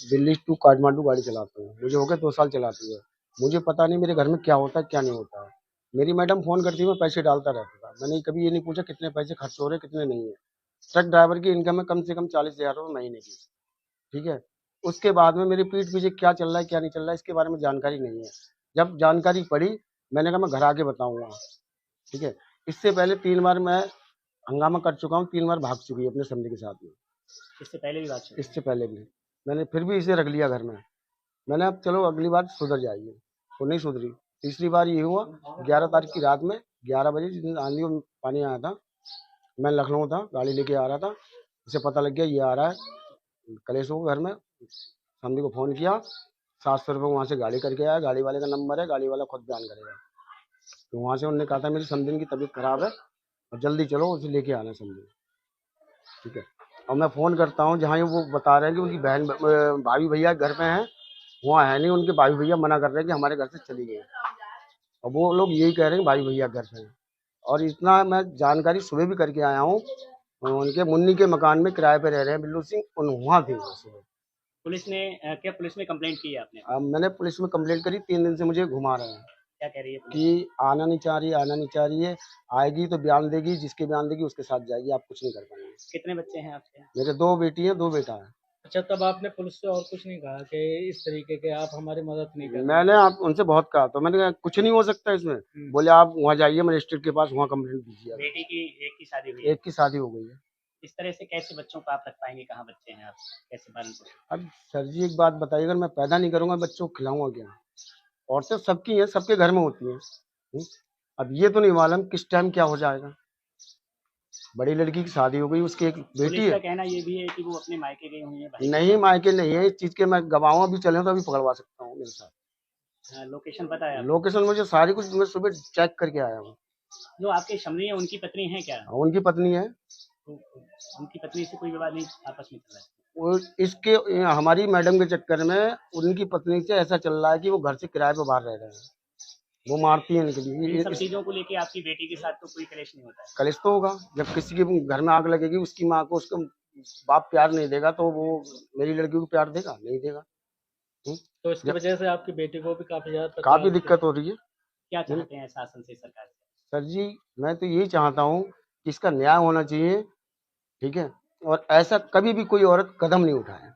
Delhi to Kathmandu गाड़ी चलाता हूँ। मुझे हो गए 2 साल चलाते हुए। मुझे पता नहीं मेरे घर में क्या होता है, क्या नहीं होता है। मेरी मैडम फ़ोन करती है, मैं पैसे डालता रहता था। मैंने कभी ये नहीं पूछा कितने पैसे खर्च हो रहे हैं, कितने नहीं है। ट्रक ड्राइवर की इनकम है कम से कम 40,000 रुपए महीने की, ठीक है? उसके बाद में मेरी पीठ पीछे क्या चल रहा है, क्या नहीं चल रहा है, इसके बारे में जानकारी नहीं है। जब जानकारी पड़ी, मैंने कहा मैं घर आके बताऊँगा, ठीक है? इससे पहले 3 बार मैं हंगामा कर चुका हूँ, 3 बार भाग चुकी है अपने समधी के साथ में। इससे पहले भी बात चल इससे पहले भी। मैंने फिर भी इसे रख लिया घर में। मैंने अब चलो अगली बार सुधर जाएगी, वो नहीं सुधरी। तीसरी बार ये हुआ 11 तारीख की रात में 11 बजे जिस दिन आंधी और पानी आया था, मैं लखनऊ था, गाड़ी लेके आ रहा था। उसे पता लग गया ये आ रहा है कलेश हो घर में। समधी को फ़ोन किया, 700 रुपये वहाँ से गाड़ी करके आया। गाड़ी वाले का नंबर है, गाड़ी वाला खुद बयान करेगा। तो वहाँ से उन्होंने कहा था मेरी समधी की तबीयत खराब है और जल्दी चलो उसे लेके आना समधी, ठीक है? और मैं फ़ोन करता हूँ जहाँ वो बता रहे हैं कि उनकी बहन भाभी भैया घर पे हैं, वहाँ है नहीं। उनके भाई भैया मना कर रहे हैं कि हमारे घर से चली गई, और वो लोग यही कह रहे हैं भाई भैया घर पे हैं। और इतना मैं जानकारी सुबह भी करके आया हूँ, उनके मुन्नी के मकान में किराए पे रह रहे हैं बिल्लू सिंह, उन वहाँ थे वो सुबह। पुलिस ने क्या पुलिस में कंप्लेंट की है आपने? अब मैंने पुलिस में कंप्लेंट करी, 3 दिन से मुझे घुमा रहे हैं क्या कह रही है पुलिस? कि आना नहीं चाह रही है, आना नहीं चाह रही है। आएगी तो बयान देगी, जिसके बयान देगी उसके साथ जाएगी, आप कुछ नहीं कर पाएंगे। कितने बच्चे हैं आपके? मेरे 2 बेटी हैं, 2 बेटा है। अच्छा, तब आपने पुलिस से और कुछ नहीं कहा कि इस तरीके के आप हमारी मदद नहीं कर रहे? मैंने आप उनसे बहुत कहा, तो मैंने कहा कुछ नहीं हो सकता इसमें। बोले आप वहाँ जाइए मजिस्ट्रेट के पास, वहाँ कंप्लेंट दीजिए। बेटी की एक की शादी हुई है। एक की शादी हो गई है। इस तरह से कैसे बच्चों को आप रख पाएंगे? कहाँ बच्चे हैं आप? कैसे पालन पोषण? अब सर जी एक बात बताइए, अगर मैं पैदा नहीं करूंगा बच्चों को खिलाऊंगा क्या? औरतें सबकी हैं, सबके घर में होती हैं। अब ये तो नहीं मालूम किस टाइम क्या हो जाएगा। बड़ी लड़की की शादी हो गई, उसकी एक बेटी पुलिस का है। कहना ये भी है कि वो अपने मायके गई हुई है भाई के नहीं मायके नहीं है, इस चीज के मैं गवाहों भी चले तो अभी पकड़वा सकता हूँ मेरे साथ। साथ। लोकेशन पता है आपको? लोकेशन मुझे सारी कुछ मैं सुबह चेक करके आया हूँ। जो आपके समधी है उनकी पत्नी है क्या? उनकी पत्नी है। तो उनकी पत्नी से कोई विवाद नहीं आपस में चल रहा है? वो इसके हमारी मैडम के चक्कर में उनकी पत्नी से ऐसा चल रहा है कि वो घर से किराए पर बाहर रह रहे हैं। वो मारती है इनके इन लिए। सब चीजों को लेके आपकी बेटी के साथ तो कोई कलेश नहीं होता है? कलेश तो होगा, जब किसी के घर में आग लगेगी, उसकी माँ को उसका बाप प्यार नहीं देगा तो वो मेरी लड़की को प्यार देगा? नहीं देगा। तो इसकी वजह से आपकी बेटी को भी काफी ज्यादा काफी तकलीफ दिक्कत हो रही है। क्या चाहते हैं शासन से, सरकार से? सर जी मैं तो यही चाहता हूँ कि इसका न्याय होना चाहिए, ठीक है? और ऐसा कभी भी कोई औरत कदम नहीं उठाए।